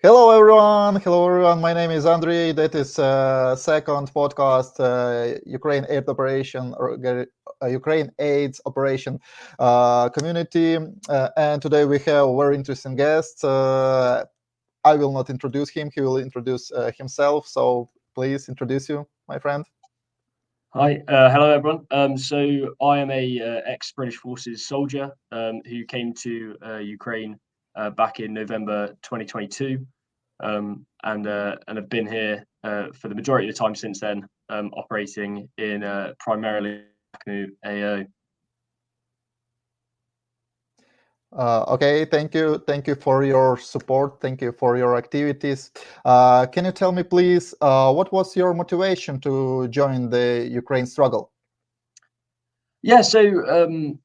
Hello everyone. Hello everyone. My name is Andrii. That is second podcast, Ukraine Aid Operation or Ukraine AIDS Operation community. And today we have a very interesting guest. I will not introduce him. He will introduce himself. So please introduce you, my friend. Hi, hello everyone. So I am a ex-British Forces soldier who came to Ukraine back in November 2022, and have been here for the majority of the time since then, operating in primarily AO. Okay, thank you for your support. Thank you for your activities. Can you tell me, please, what was your motivation to join the Ukraine struggle? Yeah, so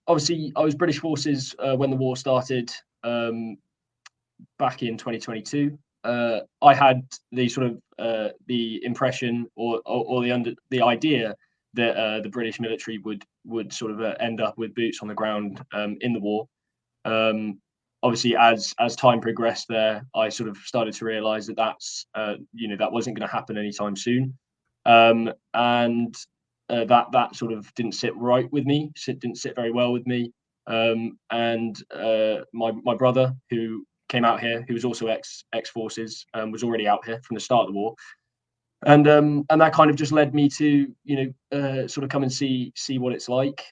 obviously I was British Forces when the war started back in 2022. I had the sort of the impression or the idea that the British military would sort of end up with boots on the ground in the war. Um, Obviously, as time progressed, there I sort of started to realise that that wasn't going to happen anytime soon, and that sort of didn't sit right with me. Didn't sit very well with me. My brother, who came out here, who was also ex forces, was already out here from the start of the war, and that kind of just led me to sort of come and see what it's like.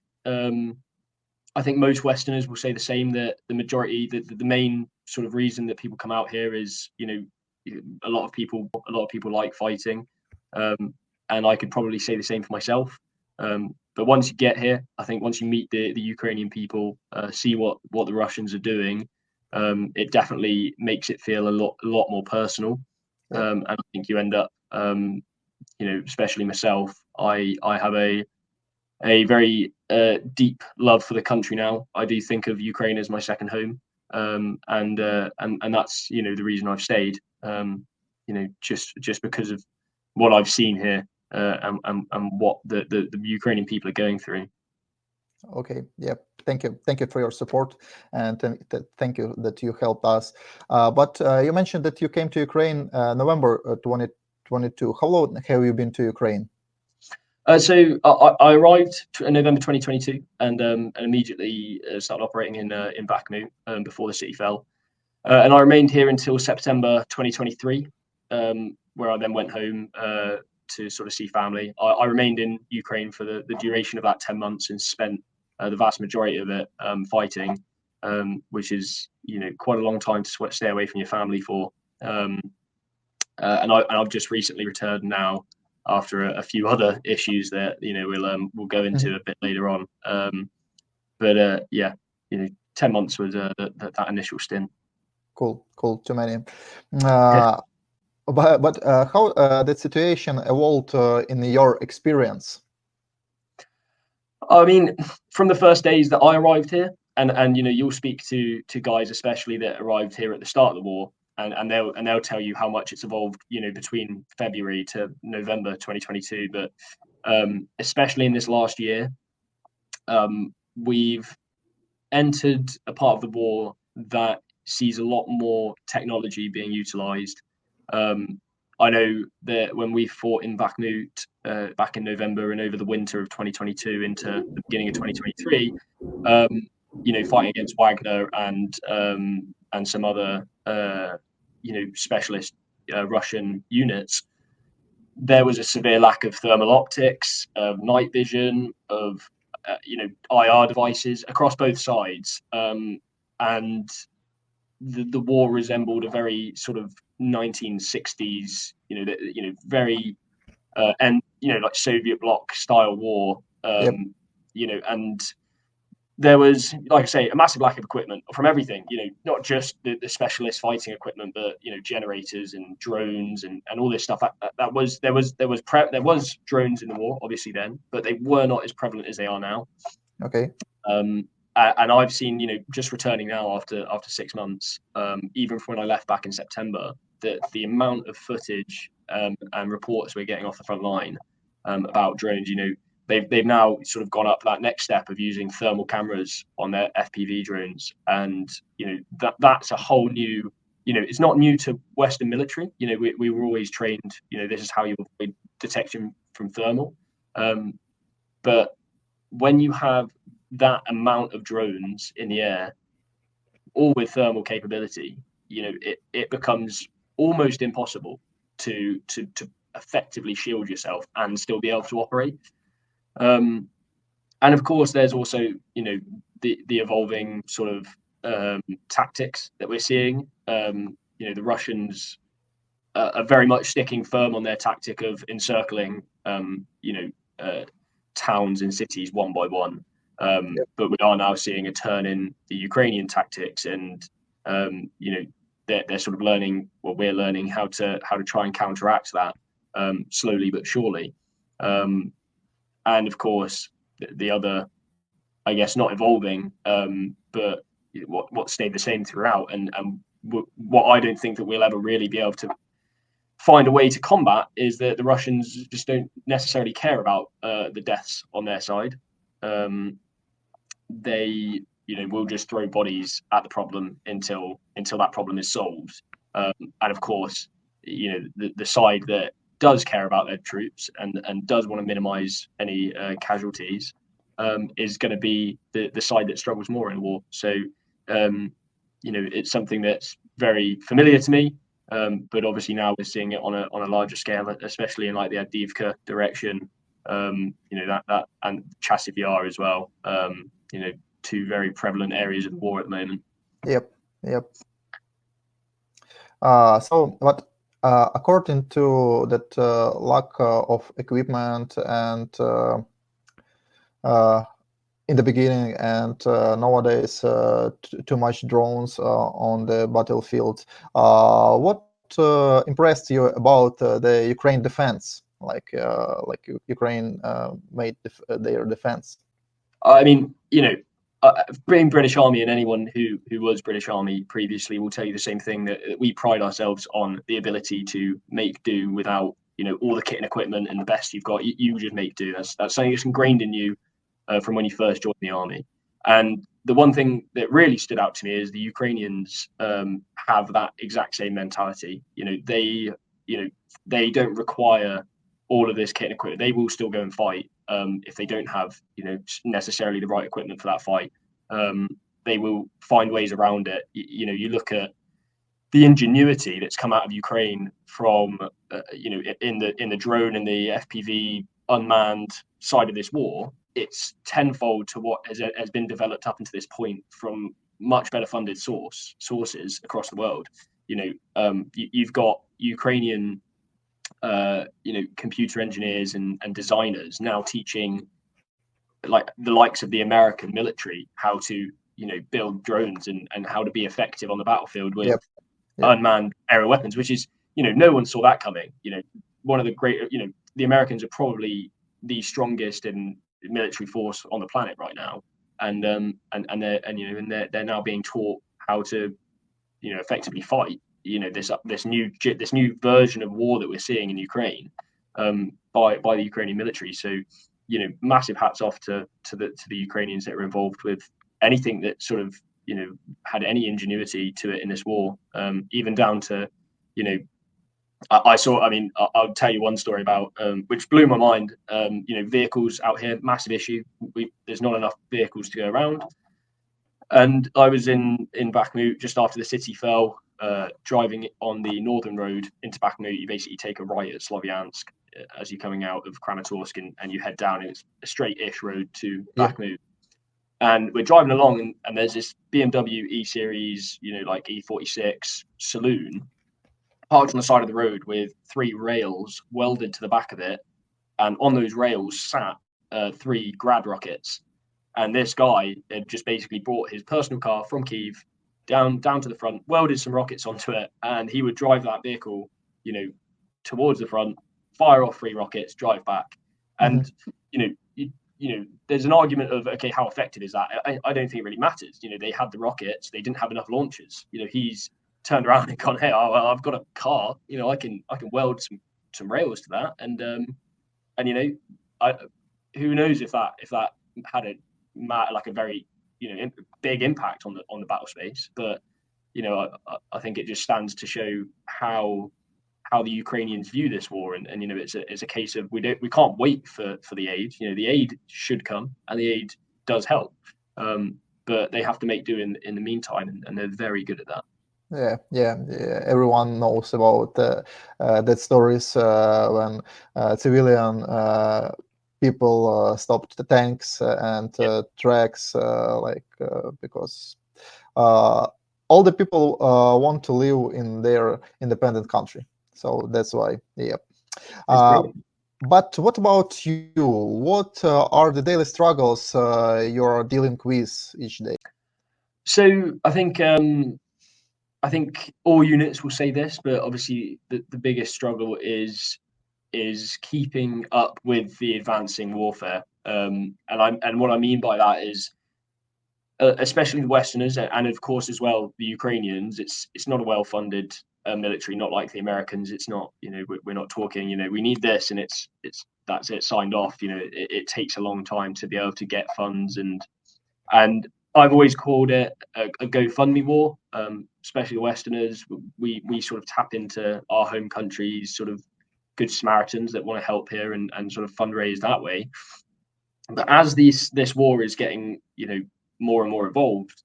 I think most Westerners will say the same, that the main sort of reason that people come out here is, a lot of people like fighting, um, and I could probably say the same for myself. But once you get here, I think once you meet the Ukrainian people, see what the Russians are doing, it definitely makes it feel a lot more personal, Yeah. and I think you end up, especially myself, I have a very deep love for the country now. I do think of Ukraine as my second home, and that's the reason I've stayed. Just because of what I've seen here, and what the Ukrainian people are going through. Okay. Yeah. Thank you for your support, and thank you that you helped us. But you mentioned that you came to Ukraine November 2022. How long have you been to Ukraine? So I arrived in November 2022, and immediately started operating in Bakhmut before the city fell. And I remained here until September 2023, where I then went home to sort of see family. I remained in Ukraine for the duration of that 10 months and spent the vast majority of it fighting, which is quite a long time to stay away from your family for. And I've just recently returned now after a few other issues that we'll go into Mhm. a bit later on. But yeah, 10 months was that initial stint. Cool. Too many. Uh, but how that situation evolved in your experience? I mean, from the first days that I arrived here, and you'll speak to guys especially that arrived here at the start of the war, and they'll tell you how much it's evolved, between February to November 2022. But especially in this last year, we've entered a part of the war that sees a lot more technology being utilized. Um, I know that when we fought in Bakhmut back in November and over the winter of 2022 into the beginning of 2023, um, fighting against Wagner and some other specialist Russian units, there was a severe lack of thermal optics, of night vision, of IR devices across both sides, and the war resembled a very sort of 1960s, very and like Soviet bloc style war, Yep. and there was, like I say, a massive lack of equipment from everything, not just the specialist fighting equipment, but generators and drones and all this stuff. That was there was drones in the war, obviously then, but they were not as prevalent as they are now. Okay. Um, and I've seen, just returning now after 6 months, even from when I left back in September, that the amount of footage and reports we're getting off the front line about drones, they've now sort of gone up that next step of using thermal cameras on their FPV drones, and that's a whole new it's not new to Western military. We were always trained, this is how you avoid detection from thermal. But when you have that amount of drones in the air, all with thermal capability, it becomes almost impossible to effectively shield yourself and still be able to operate. And of course, there's also, the evolving sort of tactics that we're seeing. The Russians are very much sticking firm on their tactic of encircling, towns and cities one by one. But we are now seeing a turn in the Ukrainian tactics, and they're sort of learning, well, we're learning how to try and counteract that, slowly but surely. And of course, the other, I guess, not evolving, but what stayed the same throughout, and what I don't think that we'll ever really be able to find a way to combat is that the Russians just don't necessarily care about the deaths on their side. They will just throw bodies at the problem until that problem is solved. And of course, the side that does care about their troops and does want to minimize any casualties is going to be the side that struggles more in war. So it's something that's very familiar to me. But obviously now we're seeing it on a larger scale, especially in like the Avdiivka direction, that and Chasiv Yar as well. Two very prevalent areas of the war at the moment. Yep. But according to that lack of equipment and in the beginning and nowadays too much drones on the battlefield, what impressed you about the Ukraine defense, like Ukraine made their defense? I mean, being British Army, and anyone who was British Army previously will tell you the same thing, that we pride ourselves on the ability to make do without, all the kit and equipment and the best you've got. You just make do. That's something that's ingrained in you from when you first joined the army. And the one thing that really stood out to me is the Ukrainians have that exact same mentality. They don't require all of this kit and equipment. They will still go and fight if they don't have, necessarily the right equipment for that fight. They will find ways around it. You look at the ingenuity that's come out of Ukraine from, in the drone and the FPV unmanned side of this war. It's tenfold to what has been developed up until this point from much better funded sources across the world. You've got Ukrainian computer engineers and designers now teaching like the likes of the American military how to build drones and how to be effective on the battlefield with unmanned aerial weapons, which is no one saw that coming. One of the great the Americans are probably the strongest in military force on the planet right now, and they're now being taught how to effectively fight this new version of war that we're seeing in Ukraine by the Ukrainian military. So massive hats off to the Ukrainians that are involved with anything that sort of had any ingenuity to it in this war, even down to I'll tell you one story about which blew my mind. Vehicles out here, massive issue. There's not enough vehicles to go around. And I was in Bakhmut just after the city fell, driving on the northern road into Bakhmut. You basically take a right at Slovyansk as you're coming out of Kramatorsk, and you head down. It's a straight-ish road to Bakhmut. And we're driving along, and there's this BMW E-Series, like E46 saloon, parked on the side of the road with 3 rails welded to the back of it. And on those rails sat 3 Grad rockets. And this guy had just basically brought his personal car from Kyiv down to the front, welded some rockets onto it, and he would drive that vehicle, towards the front, fire off 3 rockets, drive back. And, there's an argument of, okay, how effective is that? I don't think it really matters. They had the rockets, they didn't have enough launchers. He's turned around and gone, hey, I've got a car, I can weld some rails to that. And who knows if that had a very big impact on the battle space. But I think it just stands to show how the Ukrainians view this war, and it's a case of we can't wait for the aid. The aid should come, and the aid does help, but they have to make do in the meantime, and they're very good at that. Yeah. Everyone knows about that stories when civilian people stopped the tanks and tracks, because all the people want to live in their independent country. So that's why, yeah. But what about you? What are the daily struggles you're dealing with each day? So I think all units will say this, but obviously the biggest struggle is keeping up with the advancing warfare. And what I mean by that is, especially the Westerners, and of course as well the Ukrainians. It's not a well-funded military, not like the Americans. It's not, we're not talking, we need this, and that's it, signed off. It takes a long time to be able to get funds, and I've always called it a GoFundMe war. Especially the Westerners, we sort of tap into our home countries, sort of good Samaritans that want to help here and sort of fundraise that way. But as this war is getting, more and more evolved,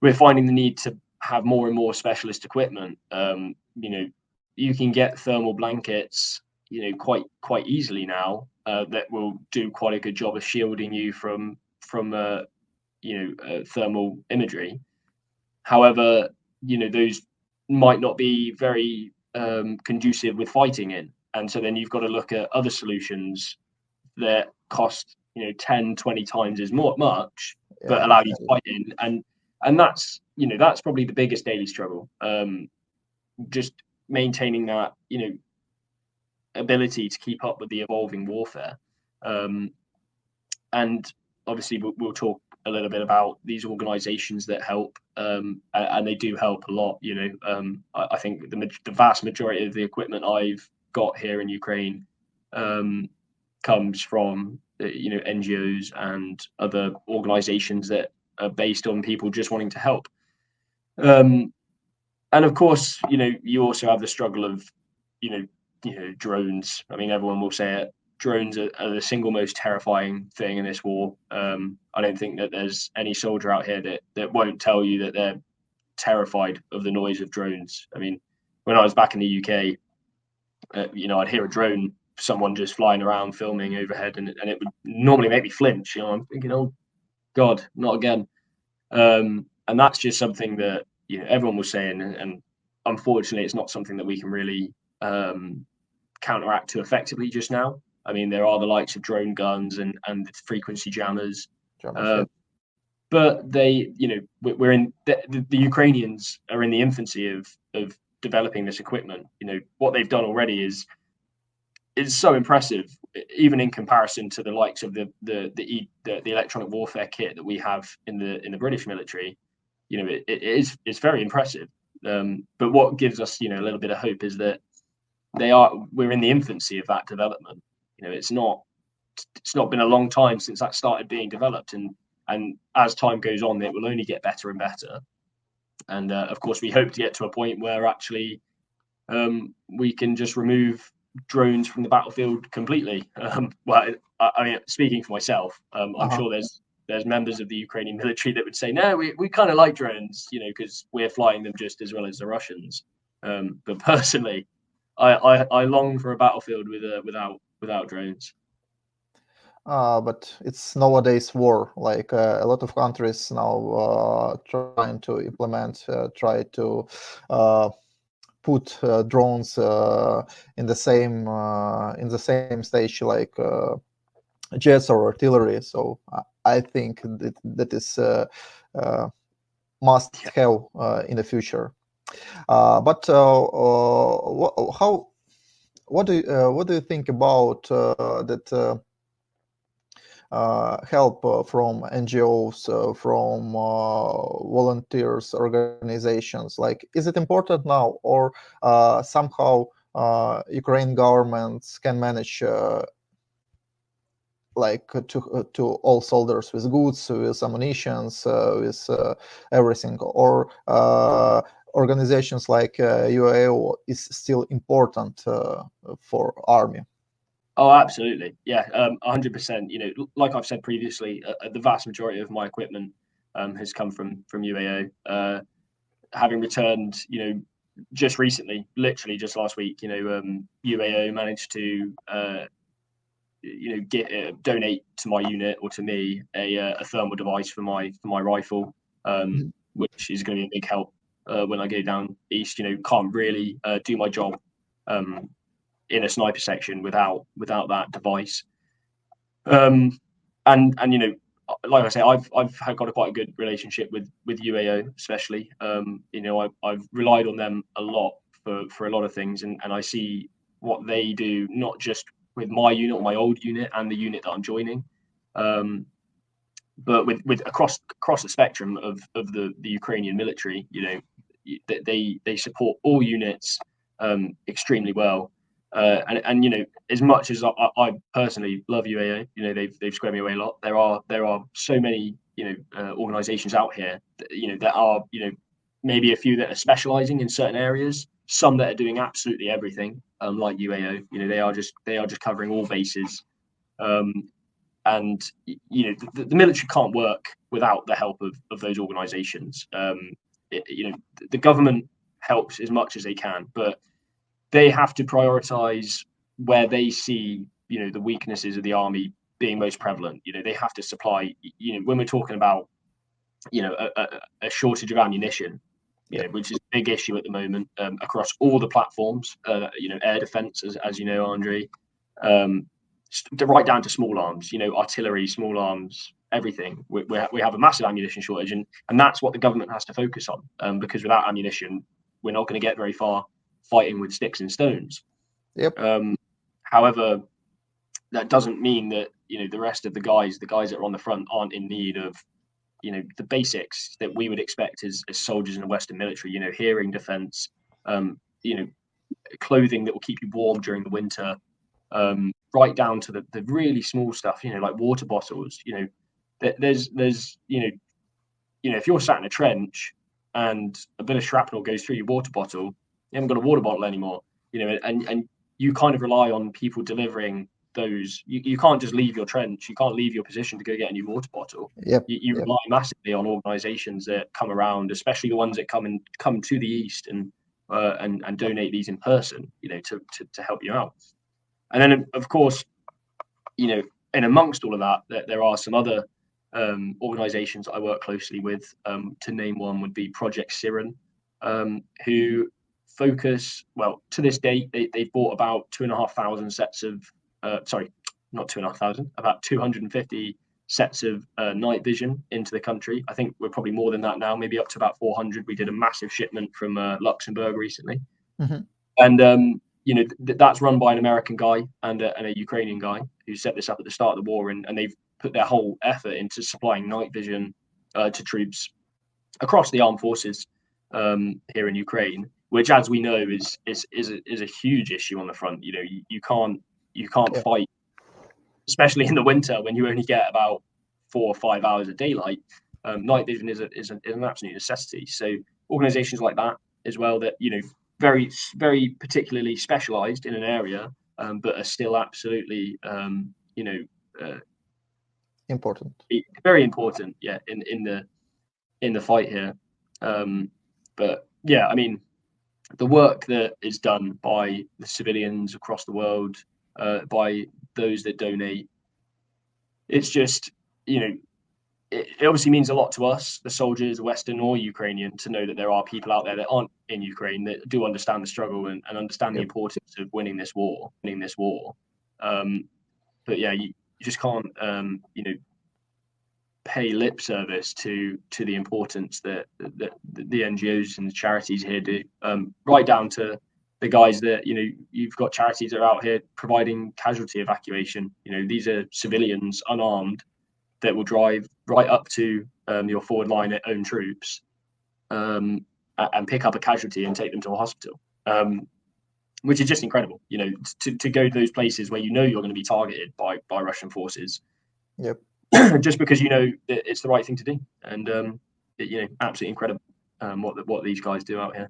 we're finding the need to have more and more specialist equipment. You can get thermal blankets, quite easily now, that will do quite a good job of shielding you from thermal imagery. However, those might not be very conducive with fighting in, and so then you've got to look at other solutions that cost 10, 20 times as much, but allow you to fight in, and that's probably the biggest daily struggle. Just maintaining that ability to keep up with the evolving warfare, and obviously we'll talk a little bit about these organizations that help, and they do help a lot. I think the vast majority of the equipment I've got here in Ukraine comes from NGOs and other organizations that are based on people just wanting to help. And of course, you also have the struggle of drones. I mean, everyone will say it. Drones are the single most terrifying thing in this war. I don't think that there's any soldier out here that won't tell you that they're terrified of the noise of drones. I mean, when I was back in the UK, I'd hear a drone, someone just flying around filming overhead, and it would normally make me flinch. I'm thinking, oh God, not again. And that's just something that everyone was saying, and unfortunately, it's not something that we can really counteract too effectively just now. I mean, there are the likes of drone guns and frequency jammers, but they, we're in the Ukrainians are in the infancy of developing this equipment. What they've done already is so impressive, even in comparison to the likes of the electronic warfare kit that we have in the British military. It's very impressive. But what gives us a little bit of hope is that we're in the infancy of that development. It's not been a long time since that started being developed, and as time goes on, it will only get better and better. And of course, we hope to get to a point where actually we can just remove drones from the battlefield completely. Well, I mean, speaking for myself, I'm sure there's members of the Ukrainian military that would say, no, we kind of like drones, because we're flying them just as well as the Russians. But personally, I long for a battlefield without drones. But it's nowadays war. Like a lot of countries now trying to implement, try to put drones in the same stage like jets or artillery. So I think that is must have in the future. But what do you think about that? Help from NGOs, from volunteers organizations. Like, is it important now, or somehow Ukraine governments can manage like to all soldiers with goods, with ammunitions, with everything, or organizations like UAO is still important for army? Oh, absolutely. Yeah, 100%. Like I've said previously, the vast majority of my equipment has come from UAO. Having returned, just recently, literally just last week, UAO managed to, donate to my unit or to me a thermal device for my rifle, which is going to be a big help when I go down east. Can't really do my job in a sniper section without that device. And like I say, I've got quite a good relationship with UAO, especially. I've relied on them a lot for a lot of things, and I see what they do, not just with my unit or my old unit and the unit that I'm joining, but with across the spectrum of the Ukrainian military. They support all units extremely well. And as much as I personally love UAO, they've squared me away a lot. There are so many organisations out here that are maybe a few that are specialising in certain areas, some that are doing absolutely everything, like UAO. They are just covering all bases. And the military can't work without the help of those organisations. The government helps as much as they can, but they have to prioritize where they see the weaknesses of the army being most prevalent. They have to supply. When we're talking about a shortage of ammunition, which is a big issue at the moment across all the platforms. Air defense, as you know, Andrii, right down to small arms. Artillery, small arms, everything. We have a massive ammunition shortage, and that's what the government has to focus on. Because without ammunition, we're not going to get very far fighting with sticks and stones. Yep. However, that doesn't mean that the rest of the guys that are on the front aren't in need of the basics that we would expect as soldiers in the Western military. Hearing defense, clothing that will keep you warm during the winter, right down to the really small stuff. Like water bottles. There's if you're sat in a trench and a bit of shrapnel goes through your water bottle, you haven't got a water bottle anymore. And you kind of rely on people delivering those. You can't just leave your trench. You can't leave your position to go get a new water bottle. Yep. You rely massively on organisations that come around, especially the ones that come to the east and donate these in person, to help you out. And then, of course, in amongst all of that, there are some other organisations I work closely with. To name one would be Project Siren, who focus, well, to this date, they've bought about 2,500 sets of, not 2,500, about 250 sets of night vision into the country. I think we're probably more than that now, maybe up to about 400. We did a massive shipment from Luxembourg recently. Mm-hmm. And, that's run by an American guy and a Ukrainian guy who set this up at the start of the war, and they've put their whole effort into supplying night vision to troops across the armed forces here in Ukraine, which, as we know, is a huge issue on the front. You can't fight, especially in the winter when you only get about 4 or 5 hours of daylight. Night vision is an absolute necessity. So organisations like that as well, that very, very particularly specialised in an area, but are still absolutely important, very important, in the fight here. But yeah, I mean, the work that is done by the civilians across the world, by those that donate, it's just it obviously means a lot to us, the soldiers, Western or Ukrainian, to know that there are people out there that aren't in Ukraine that do understand the struggle and understand the importance of winning this war. But yeah, you just can't pay lip service to the importance that the NGOs and the charities here do, right down to the guys that you've got charities that are out here providing casualty evacuation. These are civilians, unarmed, that will drive right up to your forward line at own troops and pick up a casualty and take them to a hospital, which is just incredible. To go to those places where you're going to be targeted by Russian forces, Yep. just because that it's the right thing to do, and absolutely incredible what these guys do out here.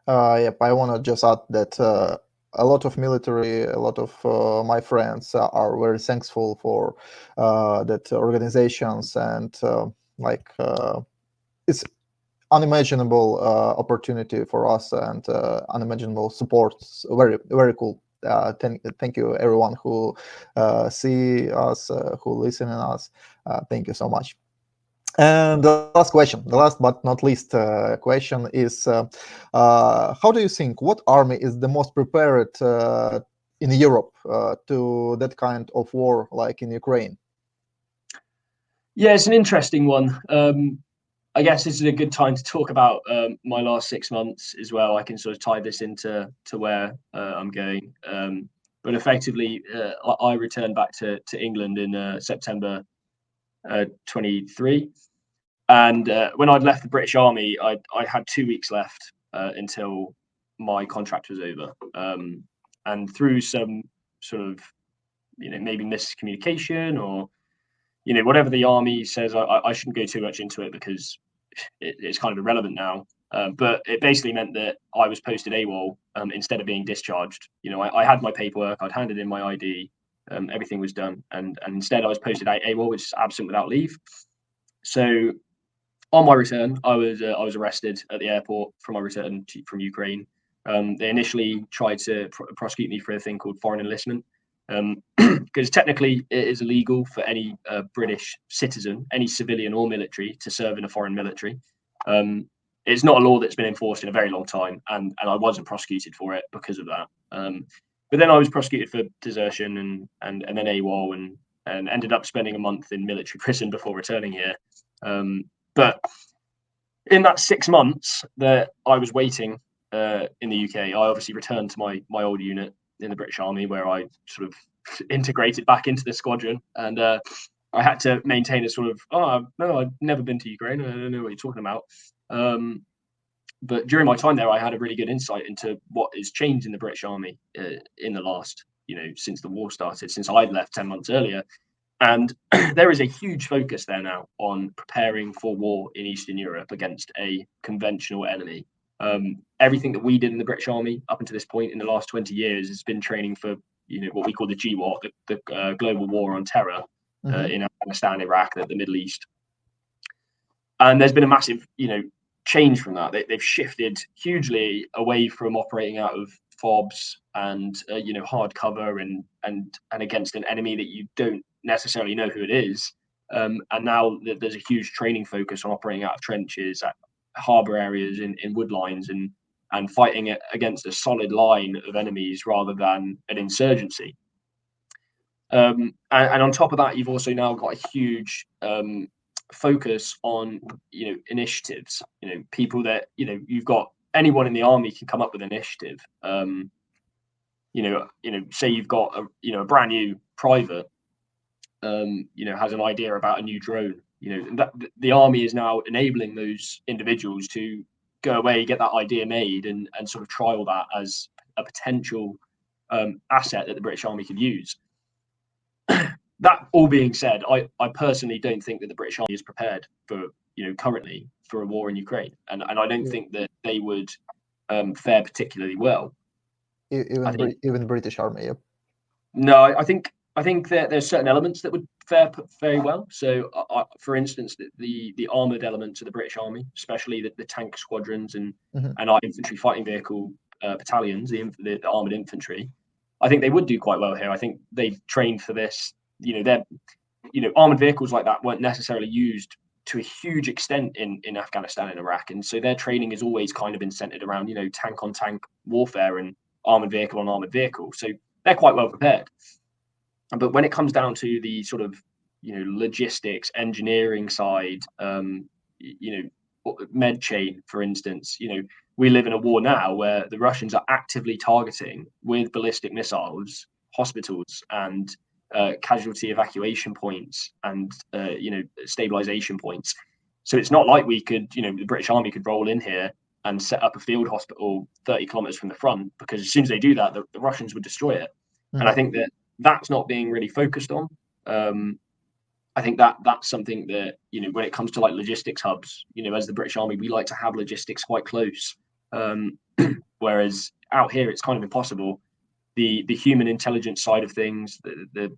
Yep. I want to just add that a lot of my friends are very thankful for that organizations, and it's unimaginable opportunity for us, and unimaginable support. Very, very cool. Thank you everyone who see us, who listen to us. Thank you so much. And the last question, the last but not least question is, how do you think, what army is the most prepared in Europe to that kind of war like in Ukraine? Yeah, it's an interesting one. I guess this is a good time to talk about my last 6 months as well. I can sort of tie this into where I'm going. But effectively, I returned back to England in September 23. And when I'd left the British Army, I had 2 weeks left until my contract was over. And through some sort of, maybe miscommunication or, whatever the army says, I shouldn't go too much into it because it's kind of irrelevant now. But it basically meant that I was posted AWOL instead of being discharged. I had my paperwork, I'd handed in my ID, everything was done. And instead I was posted AWOL, which is absent without leave. So on my return, I was arrested at the airport from my return from Ukraine. They initially tried to prosecute me for a thing called foreign enlistment, because technically it is illegal for any British citizen, any civilian or military, to serve in a foreign military. It's not a law that's been enforced in a very long time, and I wasn't prosecuted for it because of that. But then I was prosecuted for desertion and then AWOL and ended up spending a month in military prison before returning here. But in that 6 months that I was waiting in the UK, I obviously returned to my old unit in the British Army, where I sort of integrated back into the squadron, and I had to maintain a sort of, no, I've never been to Ukraine, I don't know what you're talking about. But during my time there, I had a really good insight into what has changed in the British Army in the last, since the war started, since I'd left 10 months earlier. And there is a huge focus there now on preparing for war in Eastern Europe against a conventional enemy. Everything that we did in the British Army up until this point in the last 20 years has been training for, what we call the GWAR, the global war on terror in Afghanistan, Iraq, the Middle East. And there's been a massive, change from that. They've shifted hugely away from operating out of FOBs and hard cover and against an enemy that you don't necessarily know who it is. And now there's a huge training focus on operating out of trenches, at harbour areas, in wood lines, and fighting it against a solid line of enemies rather than an insurgency. And on top of that, you've also now got a huge focus on initiatives. People that you've got, anyone in the army can come up with an initiative. Say you've got a brand new private has an idea about a new drone. That the army is now enabling those individuals to go away, get that idea made, and sort of trial that as a potential asset that the British Army could use. That all being said, I personally don't think that the British Army is prepared for, currently for a war in Ukraine, and I don't think that they would fare particularly well. Even British Army, yep. No, I think that there's certain elements that would fare very well. So, for instance, the armoured elements of the British Army, especially the tank squadrons and our infantry fighting vehicle battalions, the armoured infantry, I think they would do quite well here. I think they've trained for this. Armoured vehicles like that weren't necessarily used to a huge extent in Afghanistan and Iraq, and so their training has always kind of been centered around tank on tank warfare and armoured vehicle on armoured vehicle. So they're quite well prepared. But when it comes down to the sort of logistics, engineering side, med chain, for instance, we live in a war now where the Russians are actively targeting with ballistic missiles hospitals and casualty evacuation points and stabilization points. So it's not like we could, the British Army could roll in here and set up a field hospital 30 kilometers from the front, because as soon as they do that, the Russians would destroy it. And I think that that's not being really focused on. I think that's something that, when it comes to like logistics hubs, as the British Army, we like to have logistics quite close. Whereas out here, it's kind of impossible. The human intelligence side of things, the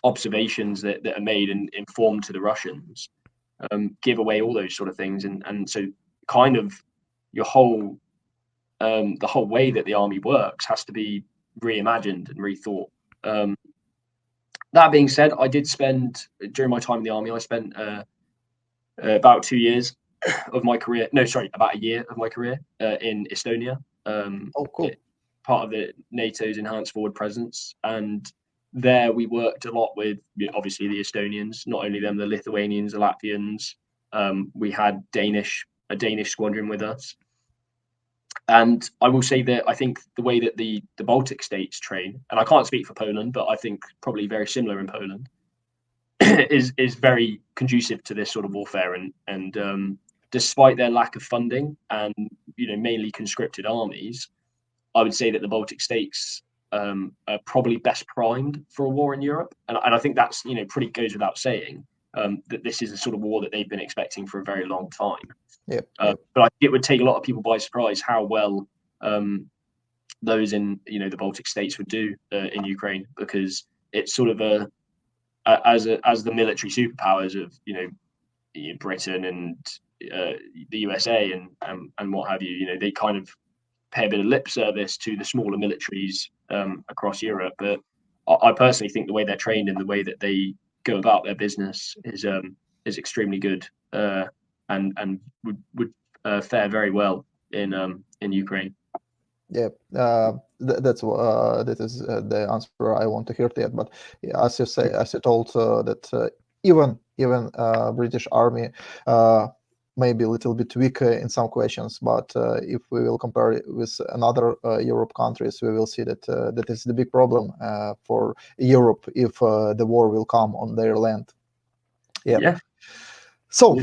observations that are made and informed to the Russians, give away all those sort of things, and so kind of your whole the whole way that the army works has to be reimagined and rethought. That being said, I did spend, during my time in the army, I spent about 2 years of my career. No, sorry, about a year of my career in Estonia. Cool. Part of the NATO's enhanced forward presence, and there we worked a lot with, obviously, the Estonians. Not only them, the Lithuanians, the Latvians. We had a Danish squadron with us. And I will say that I think the way that the Baltic states train, and I can't speak for Poland, but I think probably very similar in Poland, is very conducive to this sort of warfare. And despite their lack of funding and mainly conscripted armies, I would say that the Baltic states are probably best primed for a war in Europe. And I think that's pretty goes without saying, that this is a sort of war that they've been expecting for a very long time. Yep. But I think it would take a lot of people by surprise how well those in the Baltic states would do in Ukraine, because it's sort of as the military superpowers of Britain and the USA and what have you, they kind of pay a bit of lip service to the smaller militaries across Europe. But I personally think the way they're trained and the way that they go about their business is extremely good, and would fare very well in Ukraine. Yeah, that is the answer I want to hear to it. But yeah, as you told, that even British Army may be a little bit weak in some questions, but if we will compare it with another Europe countries, we will see that that is the big problem for Europe if the war will come on their land. Yeah. So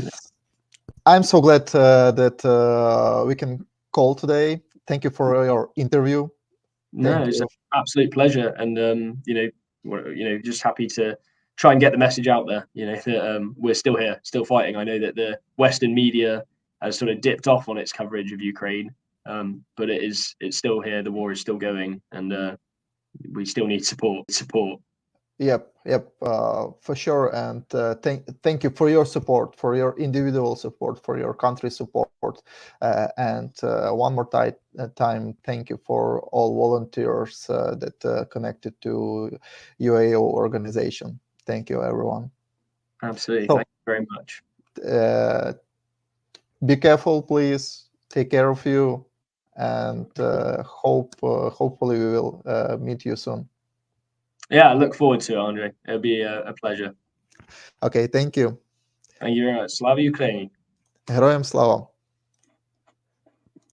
I'm so glad that we can call today. Thank you for your interview. No, it's an absolute pleasure, and just happy to try and get the message out there. That we're still here, still fighting. I know that the Western media has sort of dipped off on its coverage of Ukraine, but it's still here. The war is still going, and we still need support. Yep, for sure. And thank you for your support, for your individual support, for your country support. And one more time, thank you for all volunteers that connected to UAO organization. Thank you, everyone. Absolutely. Thank you very much. Be careful, please. Take care of you. And hopefully we will meet you soon. Yeah, I look forward to it, Andrii. It'll be a pleasure. Okay, thank you. Thank you very much. Slava Ukraini. Героям слава.